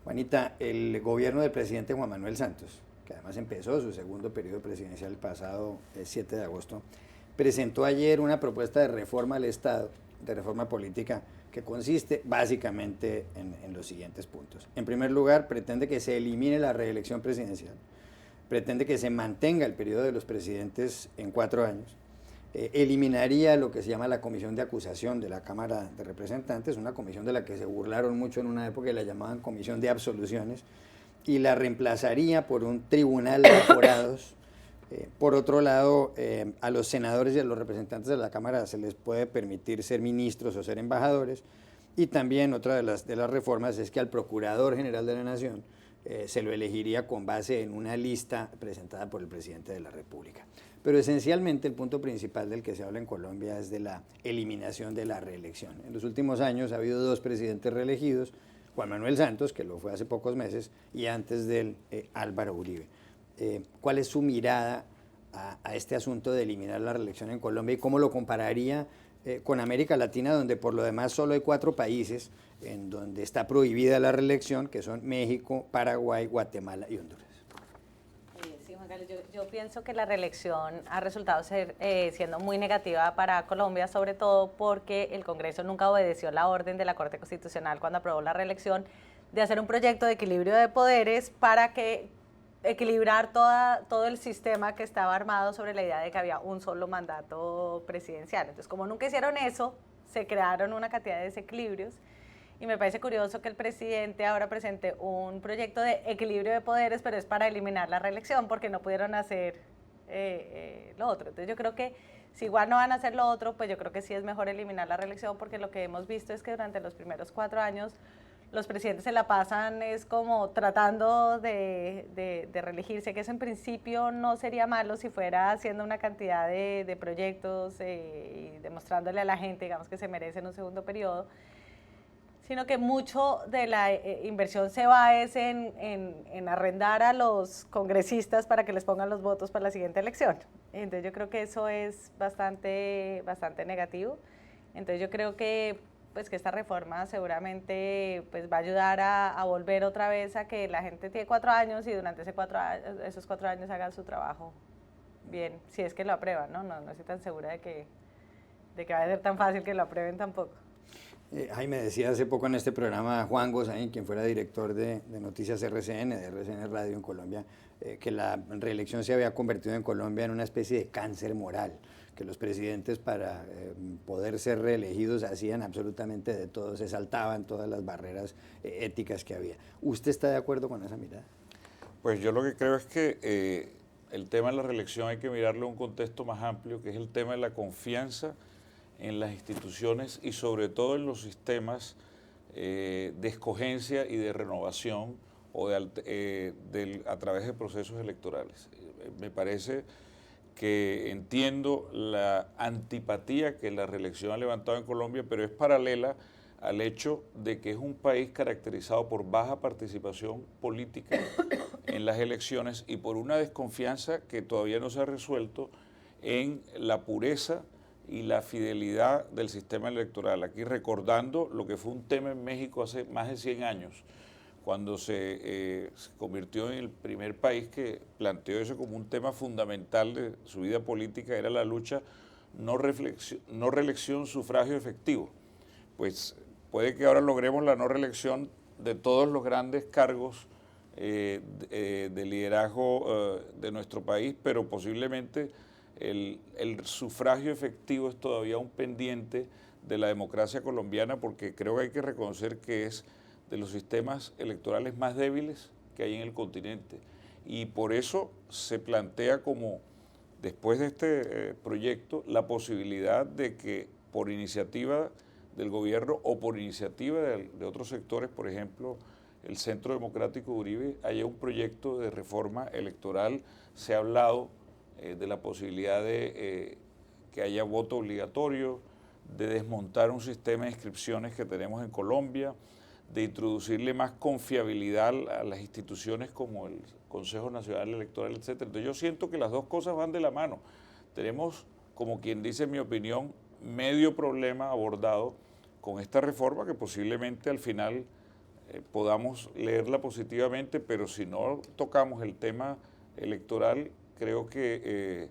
Juanita, el gobierno del presidente Juan Manuel Santos, que además empezó su segundo periodo presidencial el pasado 7 de agosto, presentó ayer una propuesta de reforma al Estado, de reforma política, que consiste básicamente en los siguientes puntos. En primer lugar, pretende que se elimine la reelección presidencial, pretende que se mantenga el periodo de los presidentes en 4 años, eliminaría lo que se llama la comisión de acusación de la Cámara de Representantes, una comisión de la que se burlaron mucho en una época y la llamaban comisión de absoluciones, y la reemplazaría por un tribunal de aforados. Por otro lado, a los senadores y a los representantes de la Cámara se les puede permitir ser ministros o ser embajadores, y también otra de las reformas es que al Procurador General de la Nación se lo elegiría con base en una lista presentada por el presidente de la República. Pero esencialmente el punto principal del que se habla en Colombia es de la eliminación de la reelección. En los últimos años ha habido 2 presidentes reelegidos, Juan Manuel Santos, que lo fue hace pocos meses, y antes de él Álvaro Uribe. ¿Cuál es su mirada a este asunto de eliminar la reelección en Colombia y cómo lo compararía con América Latina, donde por lo demás solo hay 4 países en donde está prohibida la reelección, que son México, Paraguay, Guatemala y Honduras? Sí, Juan Carlos, yo pienso que la reelección ha resultado siendo muy negativa para Colombia, sobre todo porque el Congreso nunca obedeció la orden de la Corte Constitucional cuando aprobó la reelección de hacer un proyecto de equilibrio de poderes para equilibrar todo el sistema que estaba armado sobre la idea de que había un solo mandato presidencial. Entonces, como nunca hicieron eso, se crearon una cantidad de desequilibrios. Y me parece curioso que el presidente ahora presente un proyecto de equilibrio de poderes, pero es para eliminar la reelección porque no pudieron hacer lo otro. Entonces yo creo que si igual no van a hacer lo otro, pues yo creo que sí es mejor eliminar la reelección, porque lo que hemos visto es que durante los primeros 4 años los presidentes se la pasan es como tratando de reelegirse, que eso en principio no sería malo si fuera haciendo una cantidad de proyectos y demostrándole a la gente, digamos, que se merecen un segundo periodo, sino que mucho de la inversión se va es en arrendar a los congresistas para que les pongan los votos para la siguiente elección. Entonces yo creo que eso es bastante negativo. Entonces yo creo que pues que esta reforma seguramente pues va a ayudar a volver otra vez a que la gente tiene 4 años y durante esos 4 años hagan su trabajo bien, si es que lo aprueban, ¿no? No estoy tan segura de que va a ser tan fácil que lo aprueben tampoco. Jaime, decía hace poco en este programa Juan Gozaín, quien fuera director de Noticias RCN, de RCN Radio en Colombia, que la reelección se había convertido en Colombia en una especie de cáncer moral, que los presidentes para poder ser reelegidos hacían absolutamente de todo, se saltaban todas las barreras éticas que había. ¿Usted está de acuerdo con esa mirada? Pues yo lo que creo es que el tema de la reelección hay que mirarlo en un contexto más amplio, que es el tema de la confianza en las instituciones y sobre todo en los sistemas de escogencia y de renovación o a través de procesos electorales. Me parece que entiendo la antipatía que la reelección ha levantado en Colombia, pero es paralela al hecho de que es un país caracterizado por baja participación política en las elecciones y por una desconfianza que todavía no se ha resuelto en la pureza y la fidelidad del sistema electoral. Aquí recordando lo que fue un tema en México hace más de 100 años, cuando se convirtió en el primer país que planteó eso como un tema fundamental de su vida política, era la lucha no reelección, sufragio efectivo. Pues puede que ahora logremos la no reelección de todos los grandes cargos de liderazgo de nuestro país, pero posiblemente el sufragio efectivo es todavía un pendiente de la democracia colombiana, porque creo que hay que reconocer que es de los sistemas electorales más débiles que hay en el continente. Y por eso se plantea como, después de este proyecto, la posibilidad de que por iniciativa del gobierno o por iniciativa de otros sectores, por ejemplo, el Centro Democrático de Uribe, haya un proyecto de reforma electoral. Se ha hablado de la posibilidad de que haya voto obligatorio, de desmontar un sistema de inscripciones que tenemos en Colombia, de introducirle más confiabilidad a las instituciones como el Consejo Nacional Electoral, etc. Entonces yo siento que las dos cosas van de la mano. Tenemos, como quien dice en mi opinión, medio problema abordado con esta reforma que posiblemente al final podamos leerla positivamente, pero si no tocamos el tema electoral, creo que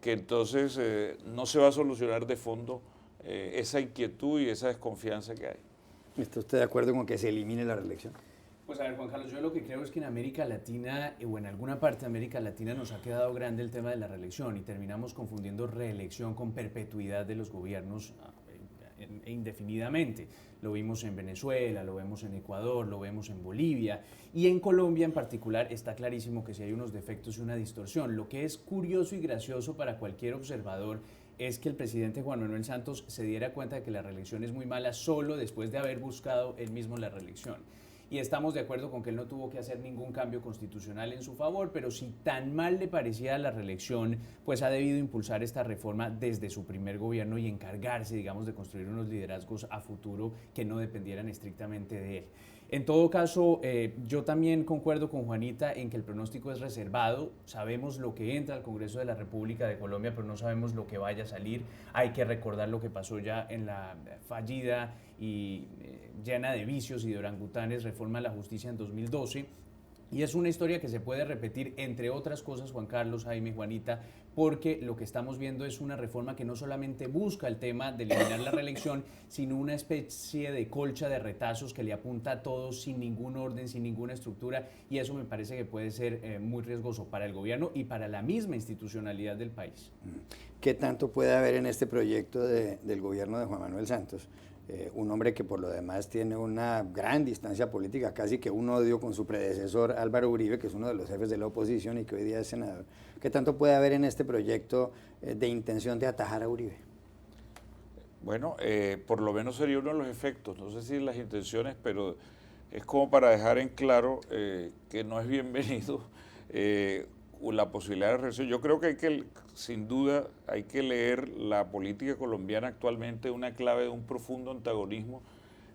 entonces no se va a solucionar de fondo esa inquietud y esa desconfianza que hay. ¿Está usted de acuerdo con que se elimine la reelección? Pues a ver, Juan Carlos, yo lo que creo es que en América Latina, o en alguna parte de América Latina, nos ha quedado grande el tema de la reelección y terminamos confundiendo reelección con perpetuidad de los gobiernos indefinidamente. Lo vimos en Venezuela, lo vemos en Ecuador, lo vemos en Bolivia y en Colombia en particular está clarísimo que sí hay unos defectos y una distorsión. Lo que es curioso y gracioso para cualquier observador es que el presidente Juan Manuel Santos se diera cuenta de que la reelección es muy mala solo después de haber buscado él mismo la reelección. Y estamos de acuerdo con que él no tuvo que hacer ningún cambio constitucional en su favor, pero si tan mal le parecía la reelección, pues ha debido impulsar esta reforma desde su primer gobierno y encargarse, digamos, de construir unos liderazgos a futuro que no dependieran estrictamente de él. En todo caso, yo también concuerdo con Juanita en que el pronóstico es reservado. Sabemos lo que entra al Congreso de la República de Colombia, pero no sabemos lo que vaya a salir. Hay que recordar lo que pasó ya en la fallida y llena de vicios y de orangutanes reforma a la justicia en 2012. Y es una historia que se puede repetir, entre otras cosas, Juan Carlos, Jaime, Juanita, porque lo que estamos viendo es una reforma que no solamente busca el tema de eliminar la reelección, sino una especie de colcha de retazos que le apunta a todos sin ningún orden, sin ninguna estructura, y eso me parece que puede ser muy riesgoso para el gobierno y para la misma institucionalidad del país. ¿Qué tanto puede haber en este proyecto del gobierno de Juan Manuel Santos? Un hombre que por lo demás tiene una gran distancia política, casi que un odio con su predecesor Álvaro Uribe, que es uno de los jefes de la oposición y que hoy día es senador. ¿Qué tanto puede haber en este proyecto de intención de atajar a Uribe? Bueno, por lo menos sería uno de los efectos, no sé si las intenciones, pero es como para dejar en claro que no es bienvenido la posibilidad de reelección. Yo creo que sin duda, hay que leer la política colombiana actualmente una clave de un profundo antagonismo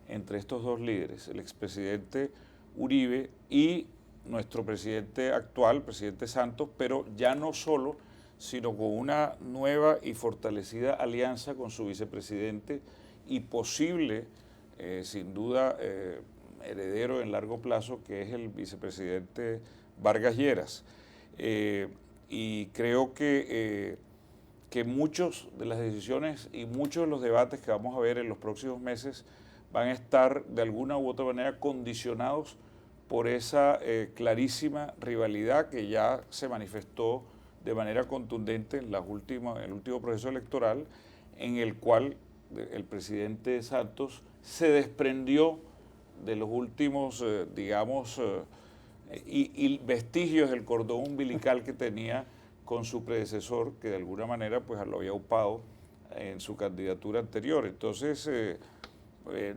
entre estos dos líderes, el expresidente Uribe y nuestro presidente actual, presidente Santos, pero ya no solo, sino con una nueva y fortalecida alianza con su vicepresidente y posible, sin duda, heredero en largo plazo, que es el vicepresidente Vargas Lleras. Y creo que muchas de las decisiones y muchos de los debates que vamos a ver en los próximos meses van a estar de alguna u otra manera condicionados por esa clarísima rivalidad que ya se manifestó de manera contundente en el último proceso electoral, en el cual el presidente Santos se desprendió de los últimos, y vestigios del cordón umbilical que tenía con su predecesor, que de alguna manera pues lo había upado en su candidatura anterior. Entonces,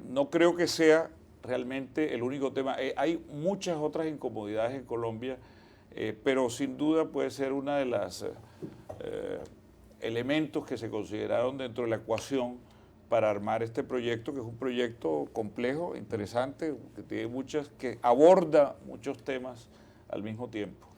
no creo que sea realmente el único tema. Hay muchas otras incomodidades en Colombia, pero sin duda puede ser una de las elementos que se consideraron dentro de la ecuación para armar este proyecto, que es un proyecto complejo, interesante, que aborda muchos temas al mismo tiempo.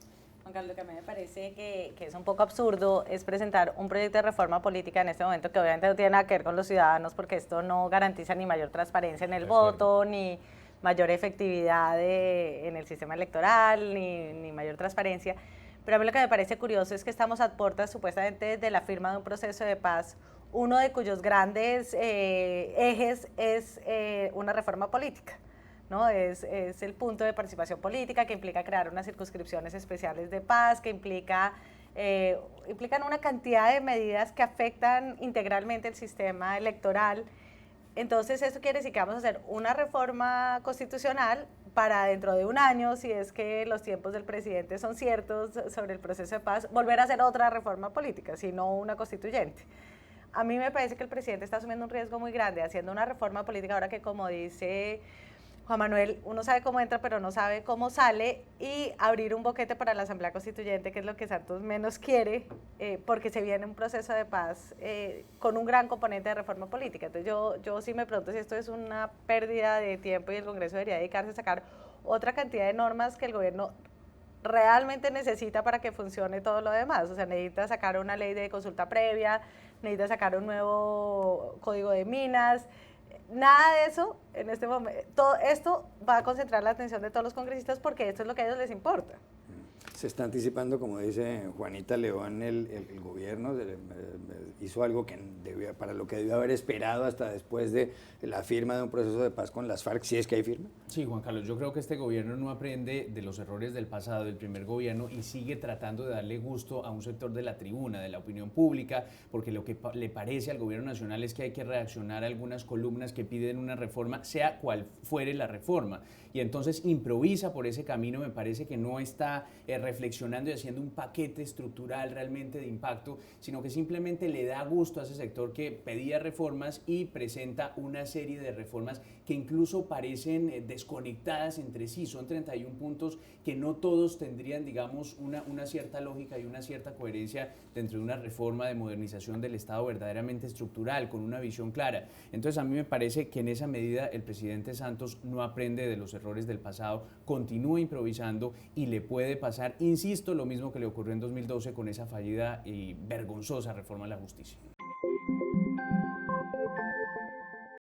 Juan Carlos, lo que a mí me parece que es un poco absurdo es presentar un proyecto de reforma política en este momento que obviamente no tiene nada que ver con los ciudadanos, porque esto no garantiza ni mayor transparencia en el voto, ni mayor efectividad en el sistema electoral, ni mayor transparencia. Pero a mí lo que me parece curioso es que estamos a puertas supuestamente de la firma de un proceso de paz, uno de cuyos grandes ejes es una reforma política, ¿no? Es el punto de participación política que implica crear unas circunscripciones especiales de paz, que implican una cantidad de medidas que afectan integralmente el sistema electoral. Entonces, eso quiere decir que vamos a hacer una reforma constitucional para dentro de un año, si es que los tiempos del presidente son ciertos sobre el proceso de paz, volver a hacer otra reforma política, sino una constituyente. A mí me parece que el presidente está asumiendo un riesgo muy grande haciendo una reforma política ahora que, como dice Juan Manuel, uno sabe cómo entra pero no sabe cómo sale, y abrir un boquete para la Asamblea Constituyente, que es lo que Santos menos quiere, porque se viene un proceso de paz con un gran componente de reforma política. Entonces yo sí me pregunto si esto es una pérdida de tiempo y el Congreso debería dedicarse a sacar otra cantidad de normas que el gobierno realmente necesita para que funcione todo lo demás. O sea, necesita sacar una ley de consulta previa, necesita sacar un nuevo código de minas, nada de eso en este momento. Todo esto va a concentrar la atención de todos los congresistas porque esto es lo que a ellos les importa. Se está anticipando, como dice Juanita León, el gobierno hizo algo que para lo que debió haber esperado hasta después de la firma de un proceso de paz con las FARC, si es que hay firma. Sí, Juan Carlos, yo creo que este gobierno no aprende de los errores del pasado, del primer gobierno, y sigue tratando de darle gusto a un sector de la tribuna, de la opinión pública, porque lo que le parece al gobierno nacional es que hay que reaccionar a algunas columnas que piden una reforma, sea cual fuere la reforma. Y entonces improvisa por ese camino, me parece que no está reflexionando y haciendo un paquete estructural realmente de impacto, sino que simplemente le da gusto a ese sector que pedía reformas y presenta una serie de reformas que incluso parecen desconectadas entre sí. Son 31 puntos que no todos tendrían, digamos, una cierta lógica y una cierta coherencia dentro de una reforma de modernización del Estado verdaderamente estructural, con una visión clara. Entonces a mí me parece que en esa medida el presidente Santos no aprende de los errores del pasado, continúa improvisando y le puede pasar, insisto, lo mismo que le ocurrió en 2012 con esa fallida y vergonzosa reforma a la justicia.